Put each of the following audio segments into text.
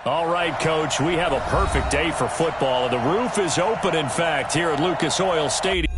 All right, Coach, we have a perfect day for football. The roof is open, in fact, here at Lucas Oil Stadium.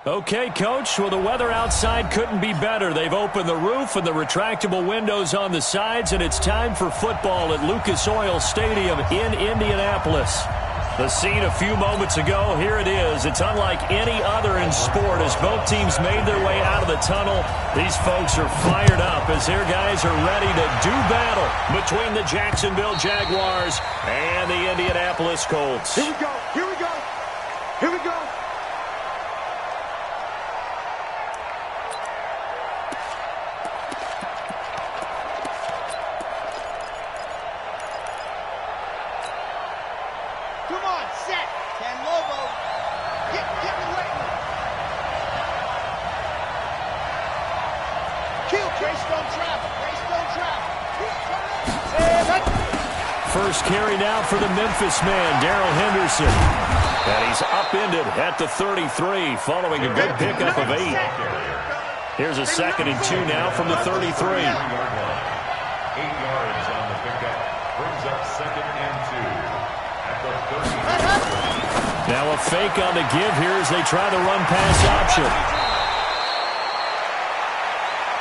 Okay, Coach. Well, the weather outside couldn't be better. They've opened the roof and the retractable windows on the sides, and it's time for football at Lucas Oil Stadium in Indianapolis. The scene a few moments ago, here it is. It's unlike any other in sport as both teams made their way out of the tunnel. These folks are fired up as their guys are ready to do battle between the Jacksonville Jaguars and the Indianapolis Colts. Here we go. Here we go. Here we go. Come on, set. Can Lobo. Get away. Kill. Greystone travel. Greystone travel. First carry now for the Memphis man, Darrell Henderson. And he's upended at the 33 following a good pickup of 8. Here's a 2nd and 2 now from the 33. 8 yards on the pickup. Brings up 2nd and 2. Now a fake on the give here as they try the run-pass option.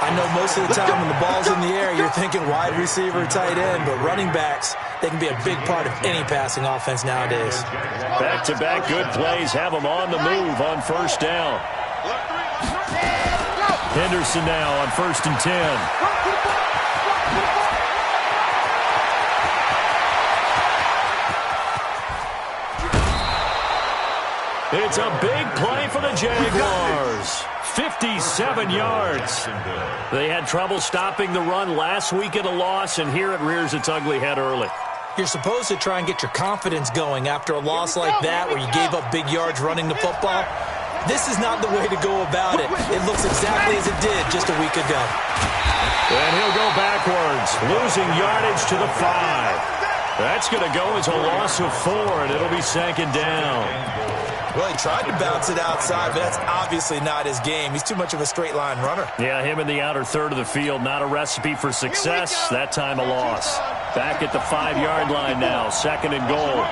I know most of the time when the ball's in the air, you're thinking wide receiver, tight end, but running backs, they can be a big part of any passing offense nowadays. Back-to-back good plays have them on the move on first down. Henderson now on 1st and 10. It's a big play for the Jaguars. 57 yards. They had trouble stopping the run last week at a loss, and here it rears its ugly head early. You're supposed to try and get your confidence going after a loss like that where you gave up big yards running the football. This is not the way to go about it. It looks exactly as it did just a week ago. And he'll go backwards, losing yardage to the 5. That's going to go as a loss of 4, and it'll be 2nd down. Well, he tried to bounce it outside, but that's obviously not his game. He's too much of a straight-line runner. Yeah, him in the outer third of the field, not a recipe for success. That time a loss. Back at the 5-yard line now, 2nd and goal.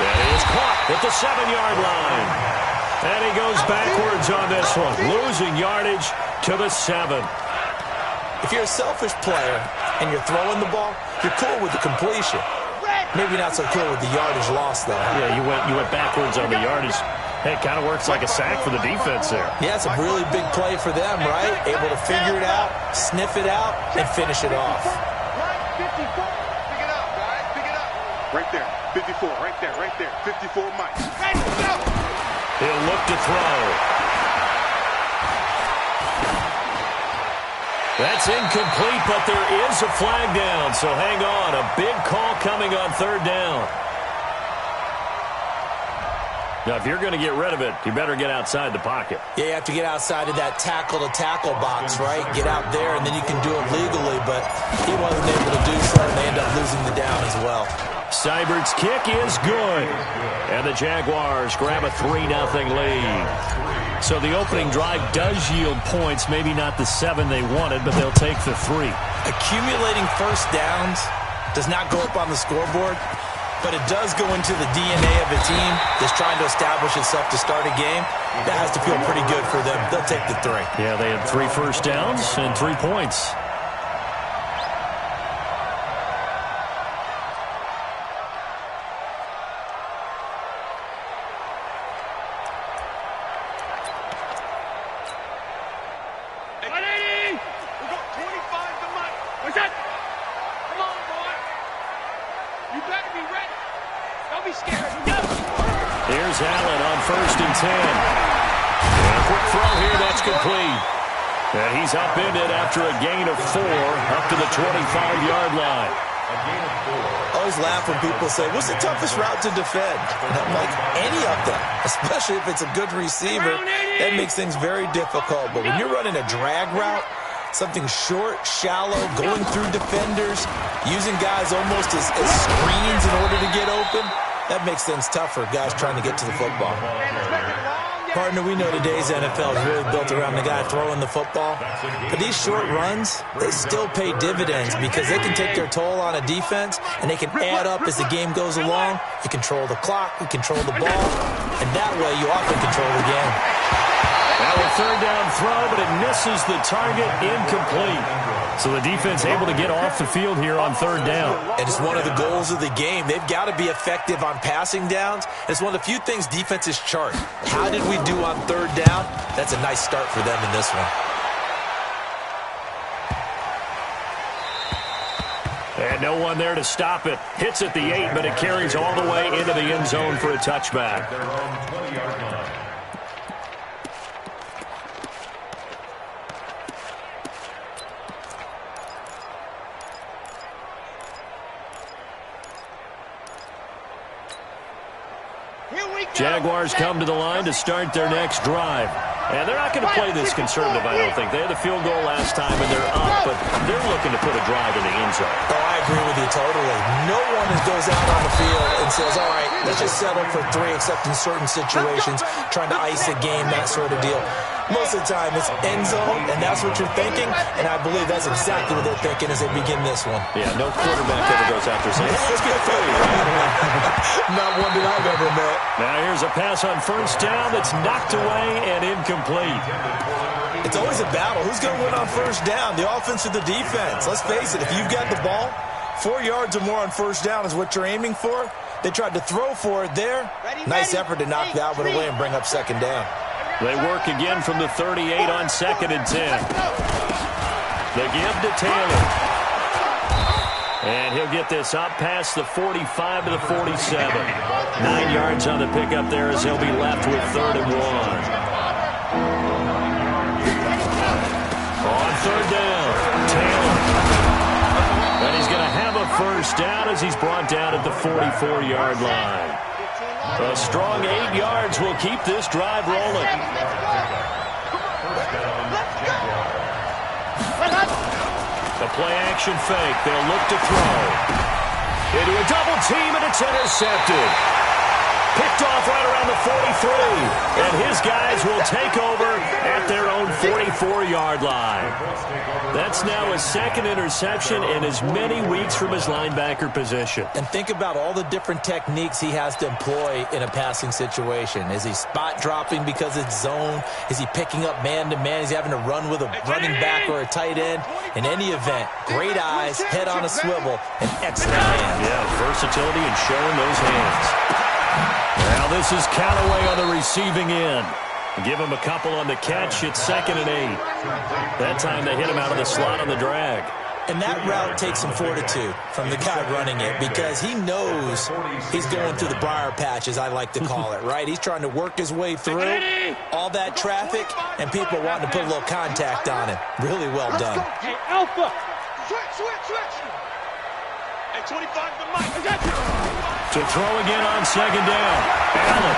And he is caught at the 7-yard line. And he goes backwards on this one, losing yardage to the 7. If you're a selfish player and you're throwing the ball, you're cool with the completion. Maybe not so cool with the yardage loss, though. Yeah, you went backwards on the yardage. Hey, it kind of works like a sack for the defense there. Yeah, it's a really big play for them, right? Able to figure it out, sniff it out, and finish it off. Right, 54. Pick it up, guys. Pick it up. Right there. 54. Right there. Right there. 54, Mike. Right, go. He'll look to throw. That's incomplete, but there is a flag down, so hang on. A big call coming on 3rd down. Now, if you're going to get rid of it, you better get outside the pocket. Yeah, you have to get outside of that tackle-to-tackle box, right? Get out there, and then you can do it legally, but he wasn't able to do so, and they end up losing the down as well. Seibert's kick is good, and the Jaguars grab a 3-0 lead. So the opening drive does yield points, maybe not the 7 they wanted, but they'll take the 3. Accumulating first downs does not go up on the scoreboard, but it does go into the DNA of a team that's trying to establish itself to start a game. That has to feel pretty good for them. They'll take the 3. Yeah, they had 3 first downs and 3 points. Here's Allen on 1st and 10. And a quick throw here, that's complete. And he's upended after a gain of 4 up to the 25-yard line. I always laugh when people say, what's the toughest route to defend? And I'm like, any of them, especially if it's a good receiver. That makes things very difficult. But when you're running a drag route, something short, shallow, going through defenders, using guys almost as screens in order to get open, that makes things tougher, guys trying to get to the football. And expect a long Partner, we know today's NFL is really built around the guy throwing the football. But these short runs, they still pay dividends because they can take their toll on a defense, and they can add up as the game goes along. You control the clock, you control the ball, and that way you often control the game. Now a third down throw, but it misses the target, incomplete. So the defense able to get off the field here on third down. And it's one of the goals of the game. They've got to be effective on passing downs. It's one of the few things defenses chart. How did we do on third down? That's a nice start for them in this one. And no one there to stop it. Hits at the 8, but it carries all the way into the end zone for a touchback. Jaguars come to the line to start their next drive. And they're not going to play this conservative, I don't think. They had the field goal last time, and they're up, but they're looking to put a drive in the end zone. Oh, I agree with you totally. No one goes out on the field and says, all right, let's just settle for 3, except in certain situations, trying to ice a game, that sort of deal. Most of the time, it's end zone, and that's what you're thinking, and I believe that's exactly what they're thinking as they begin this one. Yeah, no quarterback ever goes after saying, let's get 30, right? Not one that I've ever met. Now here's a pass on first down that's knocked away and incomplete. It's always a battle. Who's going to win on first down, the offense or the defense? Let's face it, if you've got the ball, 4 yards or more on first down is what you're aiming for. They tried to throw for it there. Nice effort to knock that one away and bring up second down. They work again from the 38 on 2nd and 10. They give to Taylor. And he'll get this up past the 45 to the 47. 9 yards on the pickup there as he'll be left with 3rd and 1. On 3rd down, Taylor. And he's going to have a first down as he's brought down at the 44-yard line. A strong 8 yards will keep this drive rolling. The play-action fake. They'll look to throw. Into a double team, and it's intercepted. Picked off right around the 43. And his guys will take over at their own 44-yard line. That's now his 2nd interception in as many weeks from his linebacker position. And think about all the different techniques he has to employ in a passing situation. Is he spot dropping because it's zone? Is he picking up man-to-man? Is he having to run with a running back or a tight end? In any event, great eyes, head on a swivel, and excellent hands. Yeah, versatility and showing those hands. Now this is Callaway on the receiving end. Give him a couple on the catch. It's 2nd and 8. That time they hit him out of the slot on the drag. And that route takes some fortitude from the guy running it because he knows he's going through the briar patch, as I like to call it, right? He's trying to work his way through all that traffic and people wanting to put a little contact on him. Really well done. Hey, Alpha! Switch! Hey, 25 to Mike. To throw again on 2nd down. Allen.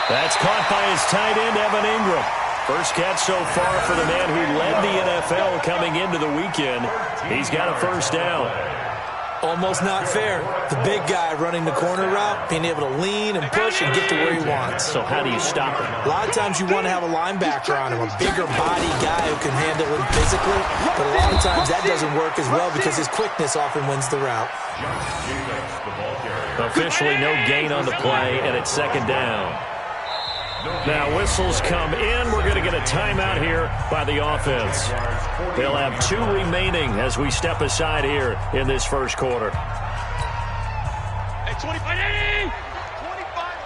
That's caught by his tight end, Evan Ingram. First catch so far for the man who led the NFL coming into the weekend. He's got a first down. Almost not fair. The big guy running the corner route, being able to lean and push and get to where he wants. So how do you stop him? A lot of times you want to have a linebacker on him, a bigger body guy who can handle him physically. But a lot of times that doesn't work as well because his quickness often wins the route. Officially no gain on the play, and it's 2nd down. Now whistles come in. We're going to get a timeout here by the offense. They'll have 2 remaining as we step aside here in this first quarter. Hey, 25 to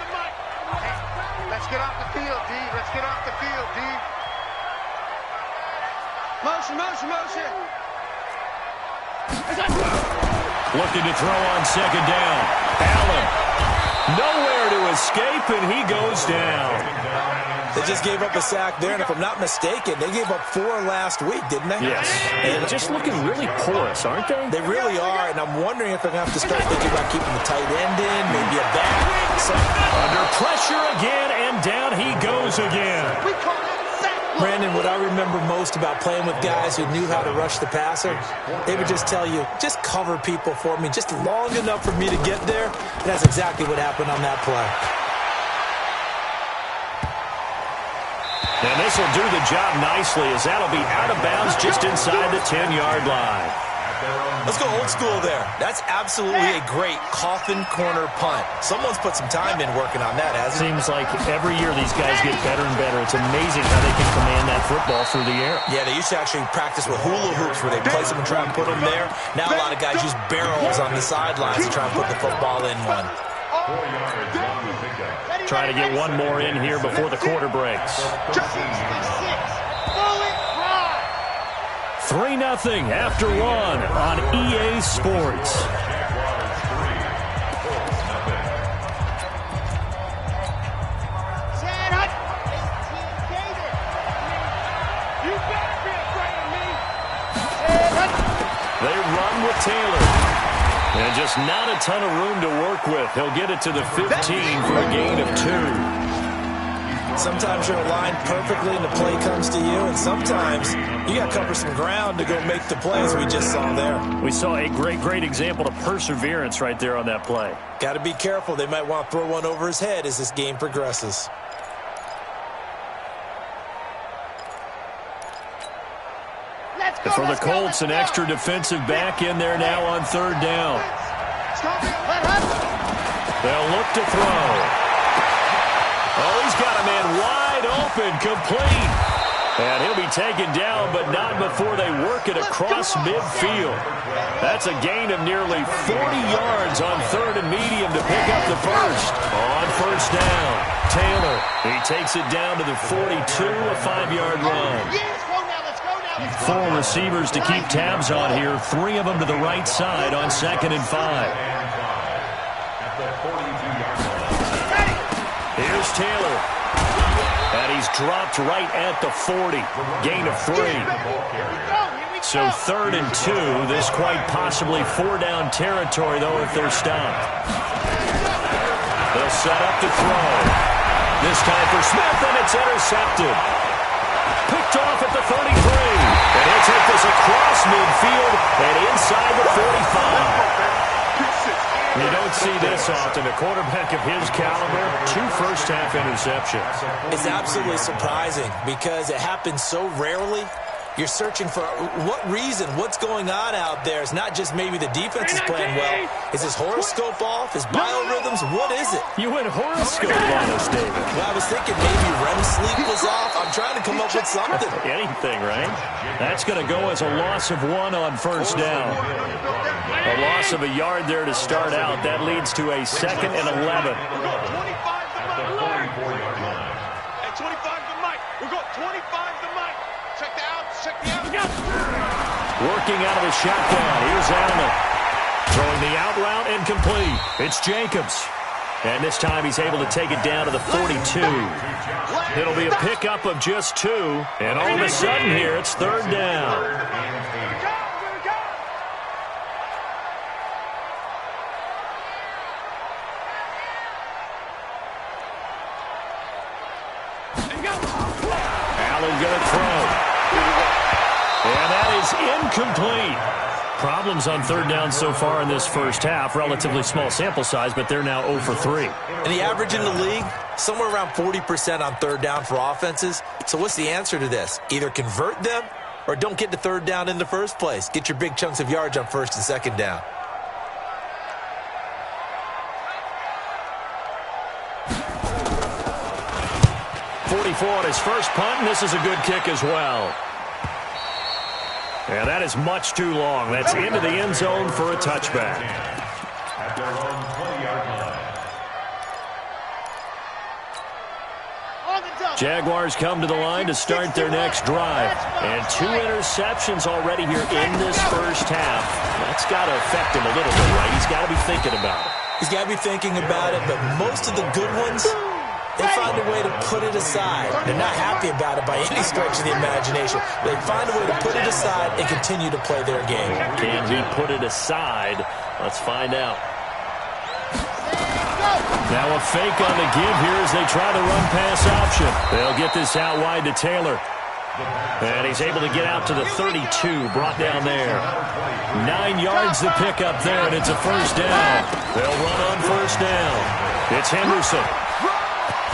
Mike. Let's get off the field, D. Let's get off the field, D. Motion. Looking to throw on 2nd down. Allen. Nowhere to escape, and he goes down. They just gave up a sack there, and if I'm not mistaken, they gave up 4 last week, didn't they? Yes. And just looking really porous, aren't they? They really are, and I'm wondering if they're going to have to start thinking about keeping the tight end in, maybe a back. Under pressure again, and down he goes again. Brandon, what I remember most about playing with guys who knew how to rush the passer, they would just tell you, just cover people for me, just long enough for me to get there. And that's exactly what happened on that play. And this will do the job nicely, as that'll be out of bounds just inside the 10-yard line. Let's go old school there. That's absolutely a great coffin corner punt. Someone's put some time in working on that, hasn't it? Seems like every year these guys get better and better. It's amazing how they can command that football through the air. Yeah, they used to actually practice with hula hoops where they place them and try and put them there. Now a lot of guys use barrels on the sidelines to try and put the football in one. Trying to get one more in here before the quarter breaks. 3-0 after one on EA Sports. They run with Taylor. And just not a ton of room to work with. He'll get it to the 15 for a gain of 2. Sometimes you're aligned perfectly and the play comes to you, and sometimes you got to cover some ground to go make the plays we just saw there. We saw a great example of perseverance right there on that play. Got to be careful. They might want to throw one over his head as this game progresses. For the Colts, an extra defensive back in there now on 3rd down. They'll look to throw. Oh, he's got a man wide open, complete. And he'll be taken down, but not before they work it across midfield. That's a gain of nearly 40 yards on 3rd and medium to pick up the first. On 1st down, Taylor. He takes it down to the 42, a 5-yard run. 4 receivers to keep tabs on here. 3 of them to the right side on 2nd and 5. Here's Taylor. And he's dropped right at the 40. Gain of 3. So 3rd and 2. This quite possibly 4-down territory, though, if they're stopped. They'll set up to throw. This time for Smith, and it's intercepted. Picked off at the 33. And he'll take this across midfield and inside the 45. You don't see this often. A quarterback of his caliber, 2 first-half interceptions. It's absolutely surprising because it happens so rarely. You're searching for what reason, what's going on out there. It's not just maybe the defense is playing well. Is his horoscope off? His biorhythms? What is it? You went horoscope on us, David. Well, I was thinking maybe REM sleep was off. I'm trying to come up with something. Anything, right? That's going to go as a loss of 1 on 1st down. A loss of a yard there to start out. That leads to a 2nd and 11. Working out of the shotgun. Here's Allen. Throwing the out route and complete. It's Jacobs. And this time he's able to take it down to the 42. It'll be a pickup of just 2. And all of a sudden here, it's 3rd down. Allen going to throw. And that is incomplete. Problems on 3rd down so far in this first half. Relatively small sample size, but they're now 0 for 3. And the average in the league, somewhere around 40% on 3rd down for offenses. So what's the answer to this? Either convert them or don't get to 3rd down in the first place. Get your big chunks of yards on 1st and 2nd down. On his first punt, and this is a good kick as well. And that is much too long. That's into the end zone for a touchback. At their own 20-yard line. Jaguars come to the line to start their next drive. And 2 interceptions already here in this first half. That's got to affect him a little bit, right? He's got to be thinking about it. He's got to be thinking about it, but most of the good ones, they find a way to put it aside. They're not happy about it by any stretch of the imagination. They find a way to put it aside and continue to play their game. Can he put it aside? Let's find out. Now a fake on the give here as they try the run-pass option. They'll get this out wide to Taylor. And he's able to get out to the 32, brought down there. 9 yards to pick up there, and it's a first down. They'll run on 1st down. It's Henderson.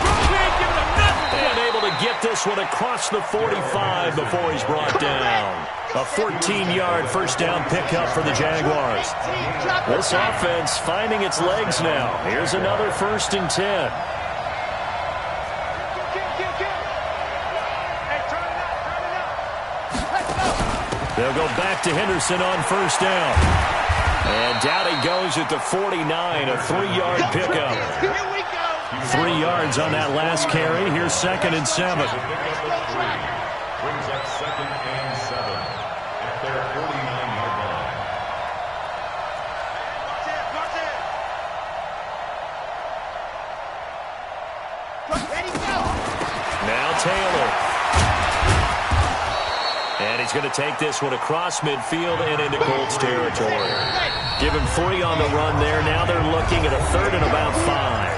And able to get this one across the 45 before he's brought down. A 14-yard first down pickup for the Jaguars. This offense finding its legs now. Here's another 1st and 10. They'll go back to Henderson on 1st down. And down he goes at the 49, a 3-yard pickup. 3 yards on that last carry. Here's 2nd and 7. Brings up 2nd and 7 at their 49-yard line. Now Taylor. And he's going to take this one across midfield and into Colts territory. Give him 3 on the run there. Now they're looking at a 3rd and about 5.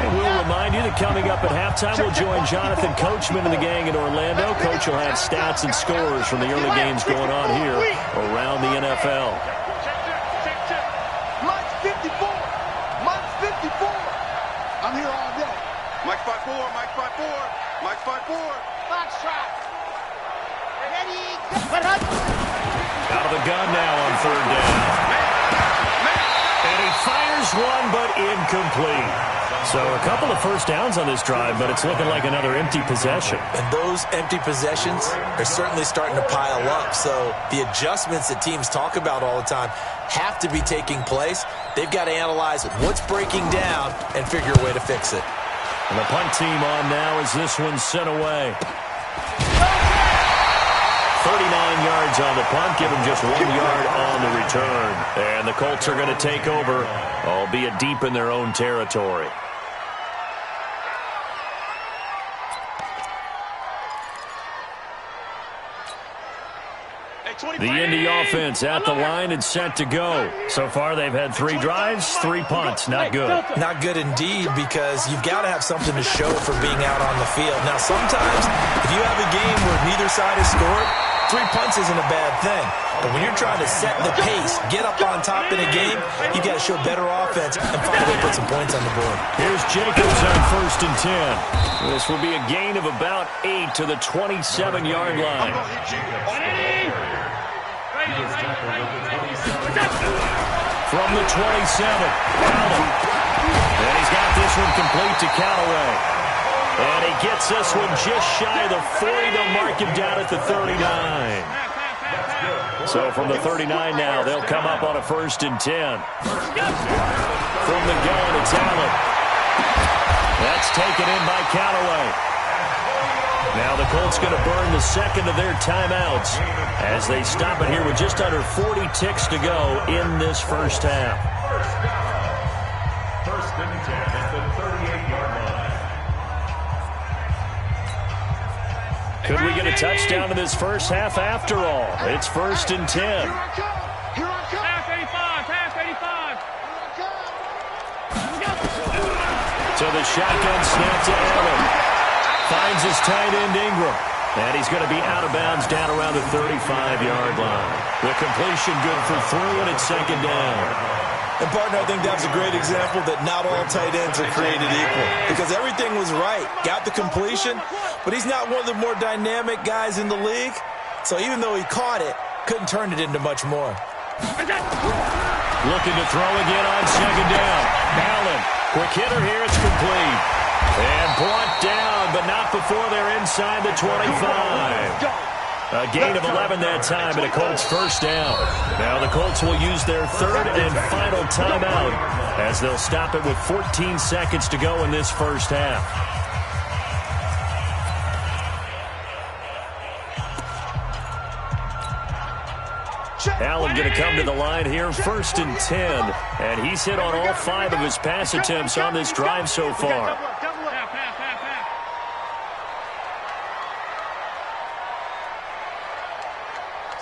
And we'll remind you that coming up at halftime, we'll join Jonathan Coachman and the gang in Orlando. Coach will have stats and scores from the early games going on here around the NFL. I'm here all day. Mike 5-4, Mike 5-4, Mike 5-4. Box shot. Out of the gun now on 3rd down. And he fires one, but incomplete. So a couple of first downs on this drive, but it's looking like another empty possession. And those empty possessions are certainly starting to pile up. So the adjustments that teams talk about all the time have to be taking place. They've got to analyze what's breaking down and figure a way to fix it. And the punt team on now as this one's sent away. 39 yards on the punt, give him just 1 yard on the return. And the Colts are going to take over, albeit deep in their own territory. The Indy offense at the line and set to go. So far, they've had 3 drives, 3 punts. Not good. Not good indeed, because you've got to have something to show for being out on the field. Now, sometimes, if you have a game where neither side has scored, 3 punts isn't a bad thing. But when you're trying to set the pace, get up on top in a game, you've got to show better offense and find a way to put some points on the board. Here's Jacobs on 1st and 10. This will be a gain of about 8 to the 27-yard line. From the 27, Allen. And he's got this one complete to Callaway. And he gets this one just shy of the 40. They'll mark him down at the 39. So from the 39 now, they'll come up on a 1st and 10. From the gun, it's Allen. That's taken in by Callaway. Now the Colts going to burn the 2nd of their timeouts as they stop it here with just under 40 ticks to go in this first half. 1st and 10 at the 38-yard line. Could we get a touchdown in this first half after all? It's 1st and 10. Here I come. Pass 85. So the shotgun snap to Allen. Finds his tight end Ingram. And he's going to be out of bounds down around the 35-yard line. The completion good for 3, and it's 2nd down. And, partner, I think that's a great example that not all tight ends are created equal. Because everything was right. Got the completion, but he's not one of the more dynamic guys in the league. So even though he caught it, couldn't turn it into much more. Looking to throw again on 2nd down. Allen, quick hitter here, it's complete. And brought down, but not before they're inside the 25. A gain of 11 that time, and a Colts first down. Now the Colts will use their 3rd and final timeout as they'll stop it with 14 seconds to go in this first half. Allen going to come to the line here, 1st and 10. And he's hit on all 5 of his pass attempts on this drive so far.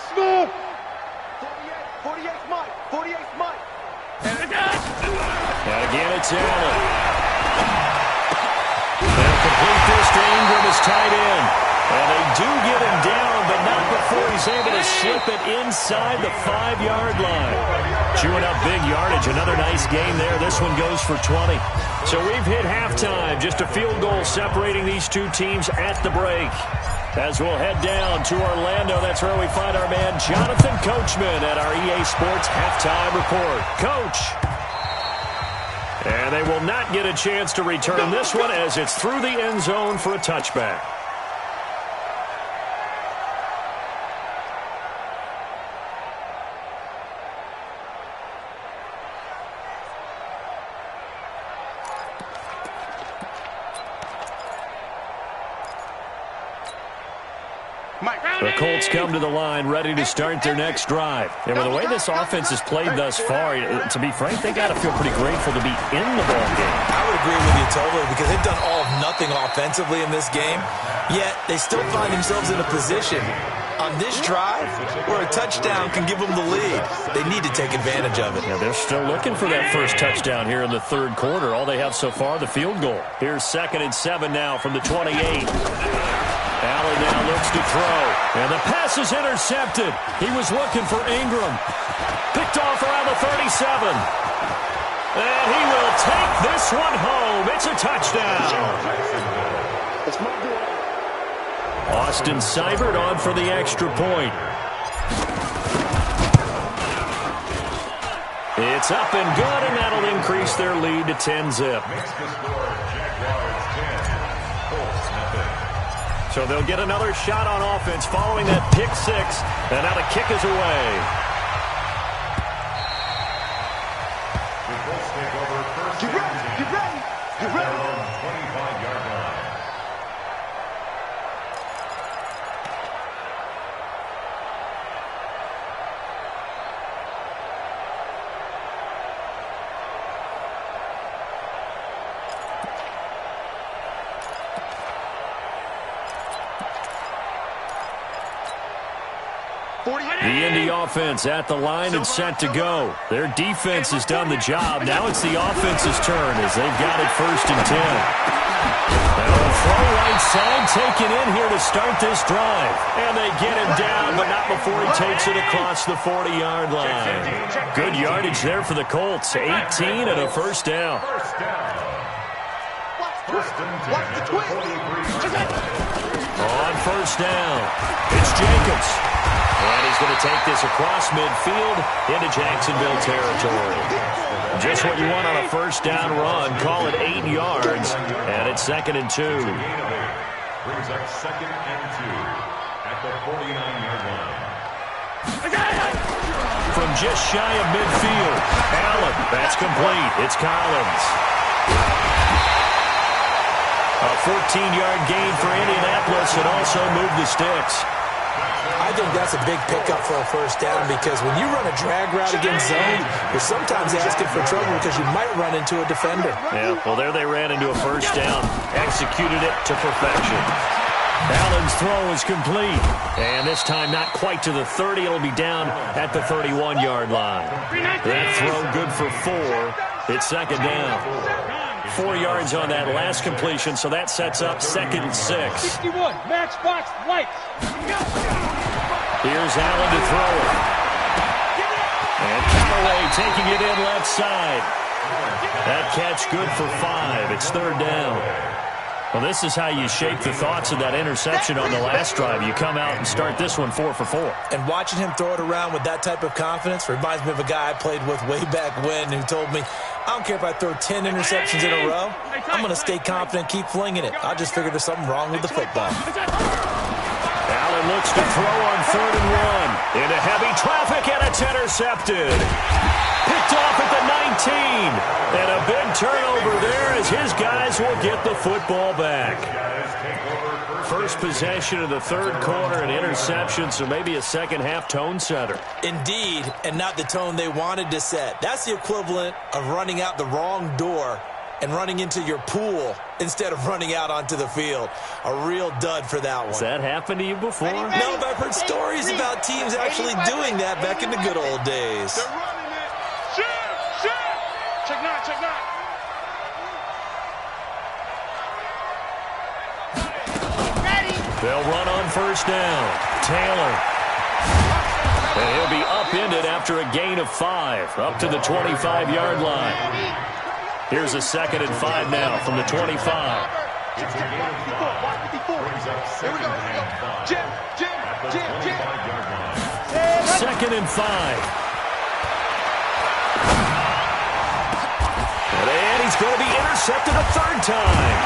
Smooth. 48 Mike. 48 Mike. And again, it's Allen. They'll complete this to Ingram as tight end. And they do get him down, but not before he's able to slip it inside the 5-yard line. Chewing up big yardage. Another nice gain there. This one goes for 20. So we've hit halftime. Just a field goal separating these two teams at the break. As we'll head down to Orlando, that's where we find our man Jonathan Coachman at our EA Sports Halftime Report. Coach. And they will not get a chance to return this one as it's through the end zone for a touchback. The Colts come to the line ready to start their next drive. And with the way this offense has played thus far, to be frank, they got to feel pretty grateful to be in the ball game. I would agree with you totally because they've done all of nothing offensively in this game, yet they still find themselves in a position on this drive where a touchdown can give them the lead. They need to take advantage of it. Yeah, they're still looking for that first touchdown here in the third quarter. All they have so far, the field goal. Here's 2nd and 7 now from the 28. Allen now looks to throw. And the pass is intercepted. He was looking for Ingram. Picked off around the 37. And he will take this one home. It's a touchdown. Austin Seibert on for the extra point. It's up and good, and that'll increase their lead to 10-zip. So they'll get another shot on offense following that pick six. And now the kick is away. Get ready, get ready, get ready. 25-yard line. The Indy offense at the line and set to go. Their defense has done the job. Now it's the offense's turn as they've got it 1st and 10. And a throw right side taken in here to start this drive. And they get him down, but not before he takes it across the 40-yard line. Good yardage there for the Colts. 18 and a first down. On first down, it's Jacobs. And he's going to take this across midfield into Jacksonville territory. Just what you want on a first down run. Call it 8 yards. And it's 2nd and 2. Brings up 2nd and 2 at the 49-yard line. From just shy of midfield. Allen, that's complete. It's Collins. A 14-yard gain for Indianapolis and also moved the sticks. I think that's a big pickup for a first down because when you run a drag route against zone, you're sometimes asking for trouble because you might run into a defender. Yeah, well, there they ran into a first down. Executed it to perfection. Allen's throw is complete. And this time not quite to the 30. It'll be down at the 31-yard line. That throw good for 4. It's 2nd down. 4 yards on that last completion, so that sets up 2nd and 6. 61, matchbox, lights. Here's Allen to throw it. And Callaway taking it in left side. That catch good for 5. It's 3rd down. Well, this is how you shape the thoughts of that interception on the last drive. You come out and start this one 4 for 4. And watching him throw it around with that type of confidence reminds me of a guy I played with way back when who told me, I don't care if I throw 10 interceptions in a row. I'm going to stay confident, keep flinging it. I just figured there's something wrong with the football. Allen looks to throw on 3rd and 1. Into heavy traffic, and it's intercepted. Picked off at the 19. And a big turnover there as his guys will get the football back. First possession of the third quarter, an interception, so maybe a second-half tone setter. Indeed, and not the tone they wanted to set. That's the equivalent of running out the wrong door and running into your pool instead of running out onto the field. A real dud for that one. Has that happened to you before? No, but I've heard stories about teams actually doing that back in the good old days. They're running it. Shoot! Check 9, check 9. They'll run on first down. Taylor. And he'll be upended after a gain of 5, up to the 25-yard line. Here's a 2nd and 5 now from the 25. It's a gain of 5. Brings up 2nd and 5. Jim. 25-yard line. 2nd and 5. And he's going to be intercepted a 3rd time.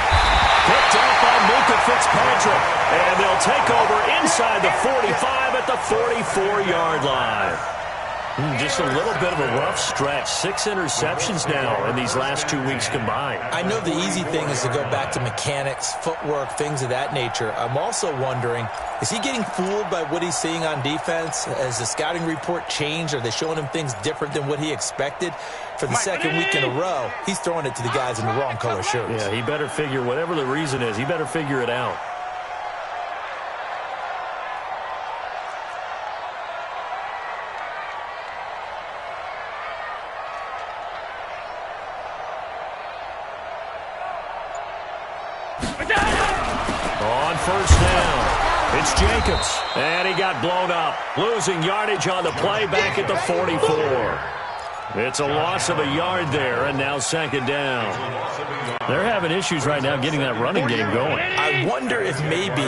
Picked up by Minkah Fitzpatrick. And they'll take over inside the 45 at the 44-yard line. Just a little bit of a rough stretch. 6 interceptions now in these last 2 weeks combined. I know the easy thing is to go back to mechanics, footwork, things of that nature. I'm also wondering, is he getting fooled by what he's seeing on defense? Has the scouting report changed? Are they showing him things different than what he expected? For the 2nd week in a row, he's throwing it to the guys in the wrong color shirts. Yeah, he better figure, whatever the reason is, he better figure it out. On 1st down, it's Jacobs, and he got blown up, losing yardage on the play back at the 44. It's a loss of a yard there, and now 2nd down. They're having issues right now getting that running game going. I wonder if maybe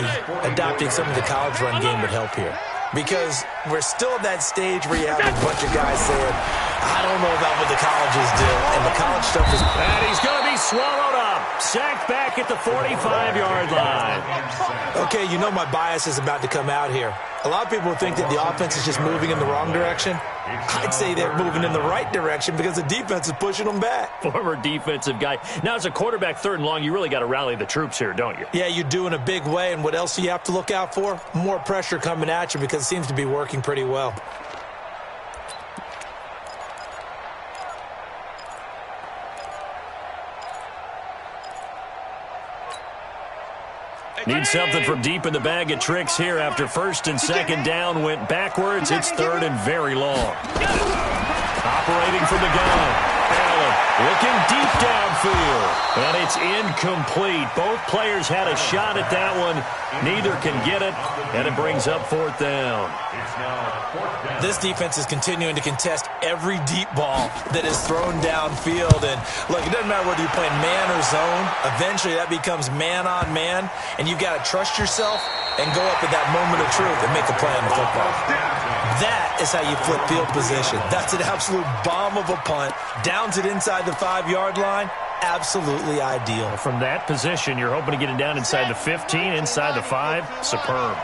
adopting some of the college run game would help here. Because we're still at that stage where you have a bunch of guys saying, I don't know about what the colleges do, and the college stuff is... And he's going to be swallowed up. Sacked back at the 45-yard line. Okay, you know my bias is about to come out here. A lot of people think that the offense is just moving in the wrong direction. I'd say they're moving in the right direction because the defense is pushing them back. Former defensive guy. Now, as a quarterback 3rd and long, you really got to rally the troops here, don't you? Yeah, you do in a big way. And what else do you have to look out for? More pressure coming at you because it seems to be working pretty well. Need something from deep in the bag of tricks here after 1st and 2nd down went backwards. It's 3rd and very long. Operating from the gun. Allen looking deep downfield. And it's incomplete. Both players had a shot at that one. Neither can get it. And it brings up 4th down. This defense is continuing to contest every deep ball that is thrown downfield. And, look, it doesn't matter whether you're playing man or zone. Eventually, that becomes man-on-man. And you've got to trust yourself and go up at that moment of truth and make a play on the football. That is how you flip field position. That's an absolute bomb of a punt. Downs it inside the 5-yard line. Absolutely ideal. From that position, you're hoping to get it down inside the 15, inside the 5. Superb.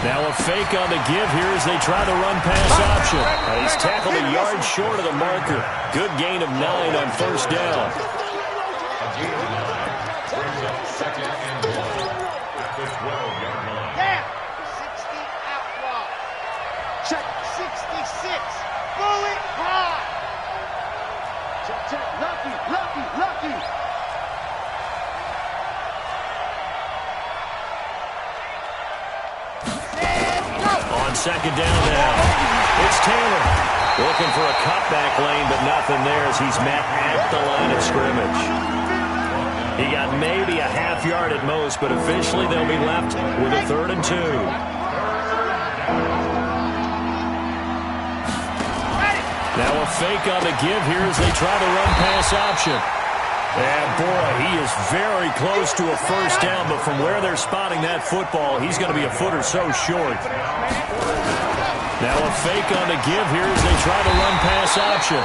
Now a fake on the give here as they try the run-pass option. He's tackled a yard short of the marker. Good gain of 9 on 1st down. A gain of 9 brings up 2nd and 1 at the 12-yard line. Yeah. 60 outlaw. Check 66. Bullet high. Check. Lucky. On 2nd down now, it's Taylor. Looking for a cutback lane, but nothing there as he's met at the line of scrimmage. He got maybe a half yard at most, but officially they'll be left with a 3rd and 2. Now a fake on the give here as they try the run-pass option. And, boy, he is very close to a 1st down, but from where they're spotting that football, he's going to be a foot or so short. Now a fake on the give here as they try the run-pass option.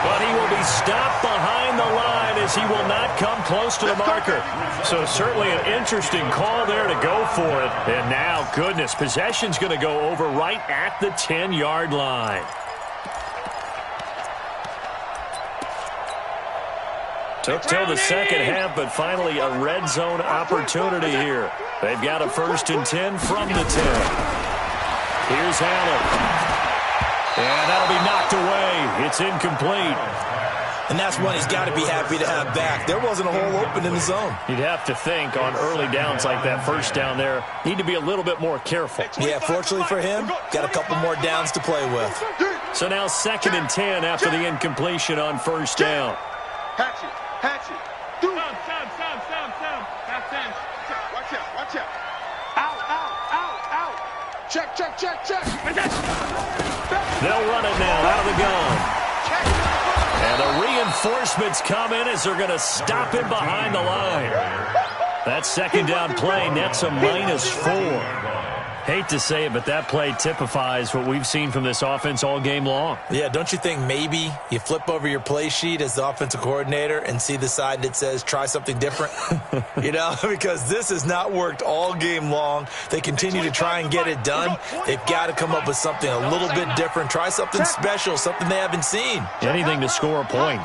But he will be stopped behind the line as he will not come close to the marker. So certainly an interesting call there to go for it. And now, goodness, possession's going to go over right at the 10-yard line. Took till the 2nd half, but finally a red zone opportunity here. They've got a 1st and 10 from the 10. Here's Allen. And that'll be knocked away. It's incomplete. And that's one he's got to be happy to have back. There wasn't a hole open in the zone. You'd have to think on early downs like that 1st down there, need to be a little bit more careful. Yeah, fortunately for him, got a couple more downs to play with. So now 2nd and 10 after the incompletion on 1st down. Hatch it. Sound. Watch out. Out. Check, check, check. They'll run it now out of the gun. And the reinforcements come in as they're going to stop him behind the line. That second down play nets a -4. Hate to say it, but that play typifies what we've seen from this offense all game long. Yeah, don't you think maybe you flip over your play sheet as the offensive coordinator and see the side that says try something different? You know, because this has not worked all game long. They continue to try and get it done. They've got to come up with something a little bit different. Try something special, something they haven't seen. Anything to score a point.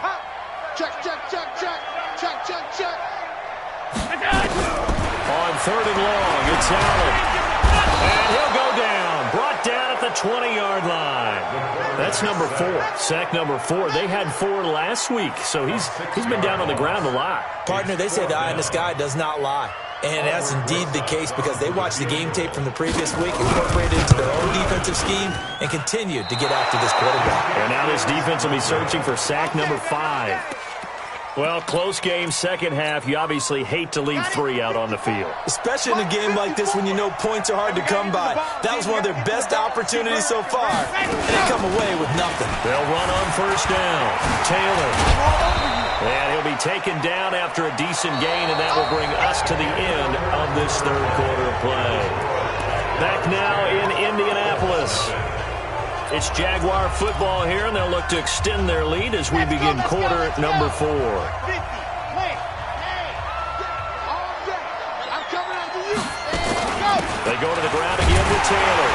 Check, check, check, check. Check, check, check. On 3rd and long, it's Allen. And he'll go down. Brought down at the 20-yard line. That's number 4. Sack number 4. They had 4 last week, so he's been down on the ground a lot. Partner, they say the eye in the sky does not lie. And that's indeed the case because they watched the game tape from the previous week, incorporated it into their own defensive scheme, and continued to get after this quarterback. And now this defense will be searching for sack number 5. Well, close game, second half. You obviously hate to leave 3 out on the field. Especially in a game like this when you know points are hard to come by. That was one of their best opportunities so far, and they come away with nothing. They'll run on 1st down. Taylor. And he'll be taken down after a decent gain, and that will bring us to the end of this 3rd quarter play. Back now in Indianapolis. It's Jaguar football here, and they'll look to extend their lead as we begin quarter number 4. They go to the ground again with Taylor.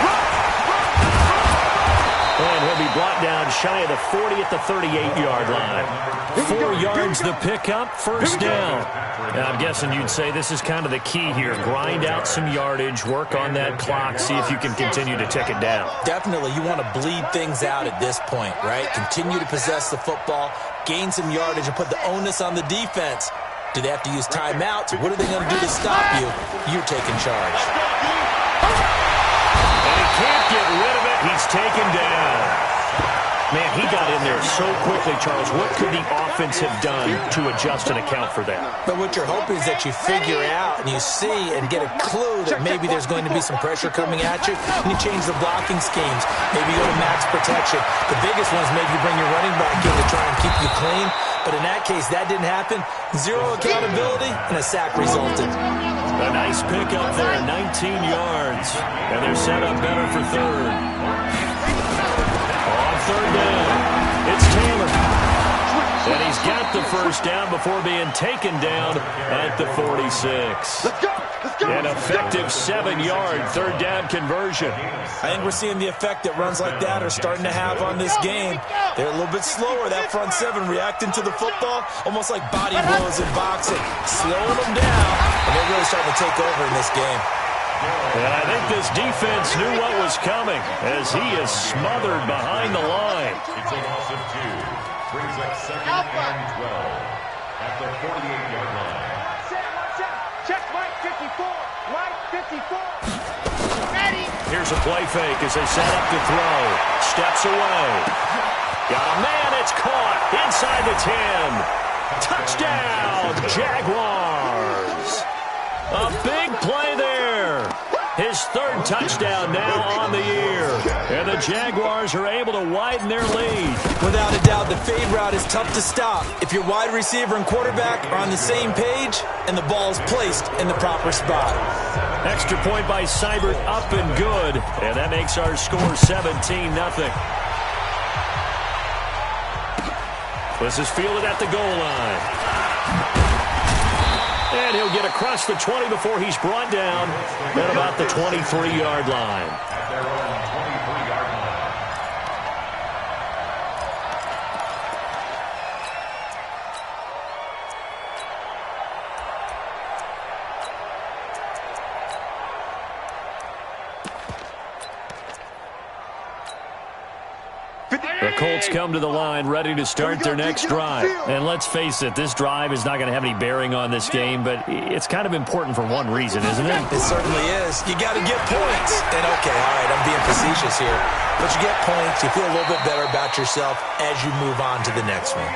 And he'll be brought down shy of the 40 at the 38-yard line. 4 yards the pickup, 1st down. Now, I'm guessing you'd say this is kind of the key here. Grind out some yardage, work on that clock, see if you can continue to tick it down. Definitely, you want to bleed things out at this point, right? Continue to possess the football, gain some yardage, and put the onus on the defense. Do they have to use timeouts? What are they going to do to stop you? You're taking charge. And he can't get rid of it. He's taken down. Man, he got in there so quickly, Charles. What could the offense have done to adjust and account for that? But what you're hoping is that you figure out and you see and get a clue that maybe there's going to be some pressure coming at you, and you change the blocking schemes. Maybe you go to max protection. The biggest one is maybe you bring your running back in to try and keep you clean. But in that case, that didn't happen. 0 accountability, and a sack resulted. A nice pickup there, 19 yards. And they're set up better for 3rd. On 3rd down, it's Taylor. And he's got the 1st down before being taken down at the 46. Let's go. Let's go. An effective 7-yard 3rd down conversion. I think we're seeing the effect that runs like that are starting to have on this game. They're a little bit slower, that front 7, reacting to the football, almost like body blows in boxing, slowing them down, and they're really starting to take over in this game. And I think this defense knew what was coming as he is smothered behind the line. It's a loss of 2. Brings up 2nd and 12 at the 48-yard line. Check Mike 54. Mike 54. Ready. Here's a play fake as they set up to throw. Steps away. Got a man. It's caught inside the 10. Touchdown, Jaguars. A big play there. His 3rd touchdown now on the year. And the Jaguars are able to widen their lead. Without a doubt, the fade route is tough to stop if your wide receiver and quarterback are on the same page and the ball is placed in the proper spot. Extra point by Seibert, up and good. And that makes our score 17-0. This is fielded at the goal line. And he'll get across the 20 before he's brought down at about the 23-yard line. At their own 23-yard line. The Colts come to the line ready to start their next drive. And let's face it, this drive is not going to have any bearing on this game, but it's kind of important for one reason, isn't it? It certainly is. You got to get points. And okay, all right, I'm being facetious here. But you get points, you feel a little bit better about yourself as you move on to the next one.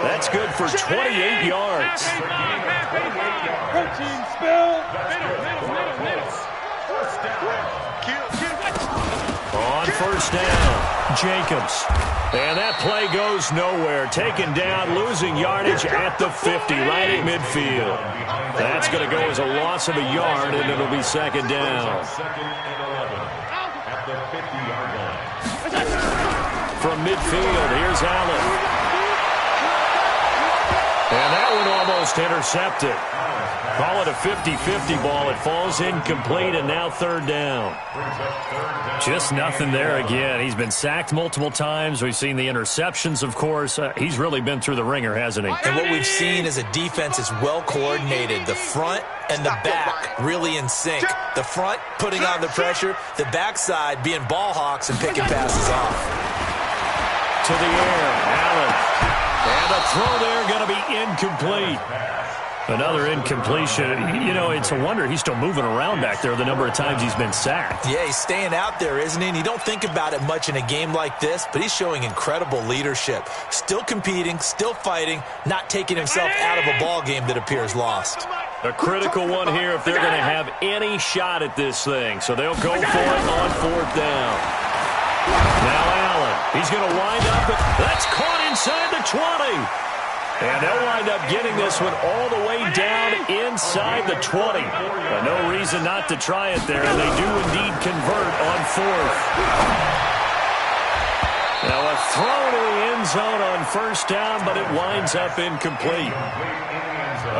That's good for 28 yards. Routine spill. First down. first down. Jacobs. And that play goes nowhere. Taken down, losing yardage at the 50, right at midfield. That's going to go as a loss of a yard, and it'll be second down. From midfield, here's Allen. And that one almost intercepted. Call it a 50-50 ball. It falls incomplete, and now third down. Just nothing there again. He's been sacked multiple times. We've seen the interceptions, of course. He's really been through the ringer, hasn't he? And what we've seen is a defense is well coordinated. The front and the back really in sync. The front putting on the pressure, the backside being ball hawks and picking passes off. To the air, Allen. And a throw there going to be incomplete. Another incompletion. You know, it's a wonder he's still moving around back there the number of times he's been sacked. Yeah, he's staying out there, isn't he? And you don't think about it much in a game like this, but he's showing incredible leadership. Still competing, still fighting, not taking himself out of a ball game that appears lost. A critical one here if they're going to have any shot at this thing. So they'll go for it on fourth down. Now Allen. He's going to wind up. That's caught inside the 20. And they'll wind up getting this one all the way down inside the 20. No reason not to try it there, and they do indeed convert on fourth. Now a throw to the end zone on first down, but it winds up incomplete.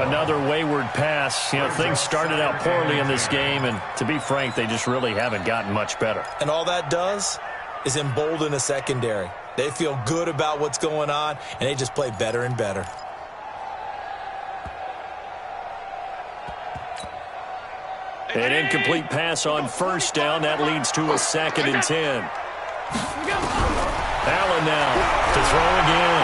Another wayward pass. You know, things started out poorly in this game, and to be frank, they just really haven't gotten much better. And all that does is embolden the secondary. They feel good about what's going on, and they just play better and better. An incomplete pass on first down. That leads to a 2nd and 10. Allen now to throw again.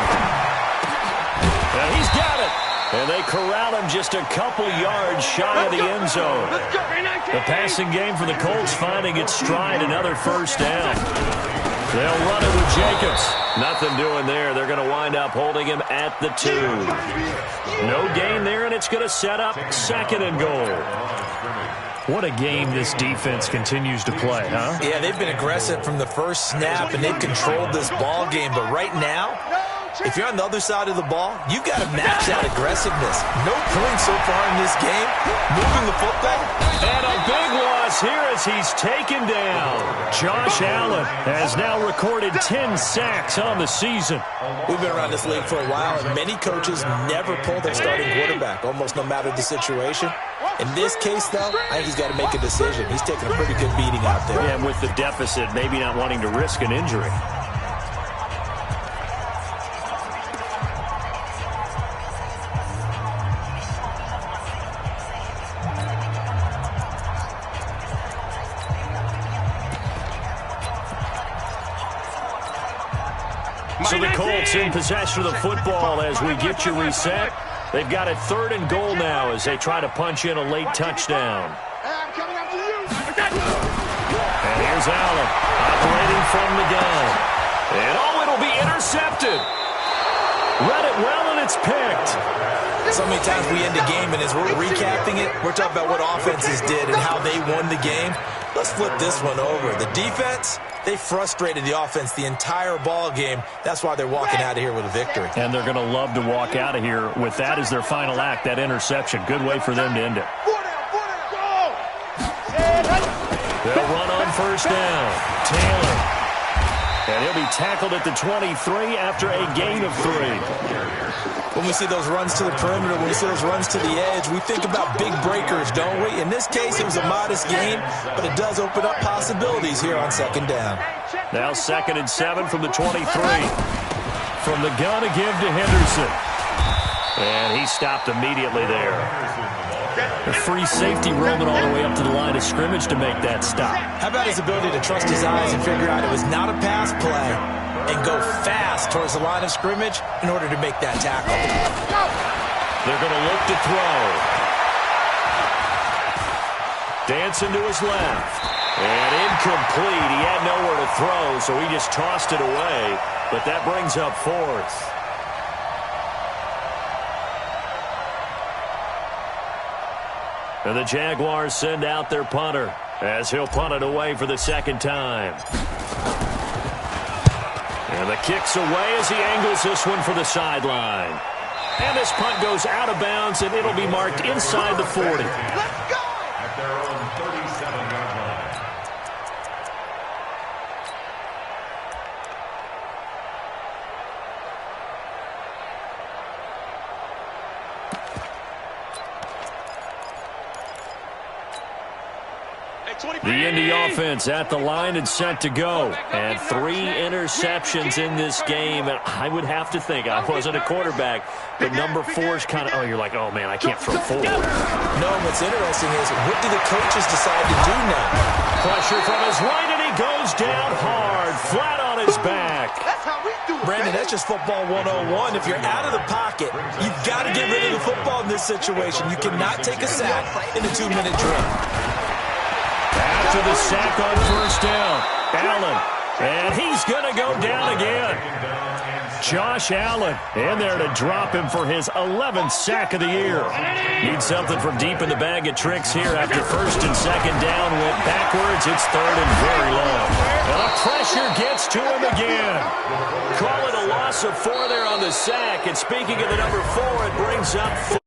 And he's got it. And they corral him just a couple yards shy of the end zone. The passing game for the Colts finding its stride. Another first down. They'll run it with Jacobs. Nothing doing there. They're going to wind up holding him at the 2. No gain there, and it's going to set up 2nd and goal. What a game this defense continues to play, huh? Yeah, they've been aggressive from the first snap, and they've controlled this ball game. But right now, if you're on the other side of the ball, you've got to match that aggressiveness. No points so far in this game. Moving the football. And a big loss here as he's taken down. Josh Allen has now recorded 10 sacks on the season. We've been around this league for a while, and many coaches never pull their starting quarterback, almost no matter the situation. In this case, though, I think he's got to make a decision. He's taking a pretty good beating out there. Yeah, and with the deficit, maybe not wanting to risk an injury. So the Colts in possession of the football as we get you reset. They've got it 3rd and goal now as they try to punch in a late touchdown. And here's Allen operating from the gun. And it'll be intercepted. Read it well, and it's picked. So many times we end a game, and as we're recapping it, we're talking about what offenses did and how they won the game. Let's flip this one over. The defense, they frustrated the offense the entire ball game. That's why they're walking out of here with a victory. And they're going to love to walk out of here with that as their final act, that interception. Good way for them to end it. They'll run on first down. Taylor. And he'll be tackled at the 23 after a gain of 3. When we see those runs to the perimeter, when we see those runs to the edge, we think about big breakers, don't we? In this case, it was a modest gain, but it does open up possibilities here on 2nd down. Now 2nd and 7 from the 23. From the gun to give to Henderson. And he stopped immediately there. A free safety roaming all the way up to the line of scrimmage to make that stop. How about his ability to trust his eyes and figure out it was not a pass play and go fast towards the line of scrimmage in order to make that tackle? They're going to look to throw. Dancing to his left. And incomplete. He had nowhere to throw, so he just tossed it away. But that brings up 4th. And the Jaguars send out their punter as he'll punt it away for the 2nd time. And the kick's away as he angles this one for the sideline. And this punt goes out of bounds, and it'll be marked inside the 40. Let's go! At their own 37-yard line. The Indy offense at the line and set to go. And 3 interceptions in this game. And I would have to think, I wasn't a quarterback, but number 4 is kind of, you're like, oh, man, I can't throw 4. No, what's interesting is, what do the coaches decide to do now? Pressure from his right, and he goes down hard, flat on his back. That's how we do it, Brandon, that's just football 101. If you're out of the pocket, you've got to get rid of the football in this situation. You cannot take a sack in a 2-minute drill. After the sack on first down, Allen, and he's going to go down again. Josh Allen in there to drop him for his 11th sack of the year. Need something from deep in the bag of tricks here after first and second down went backwards. It's third and very long. And the pressure gets to him again. Call it a loss of 4 there on the sack. And speaking of the number 4, it brings up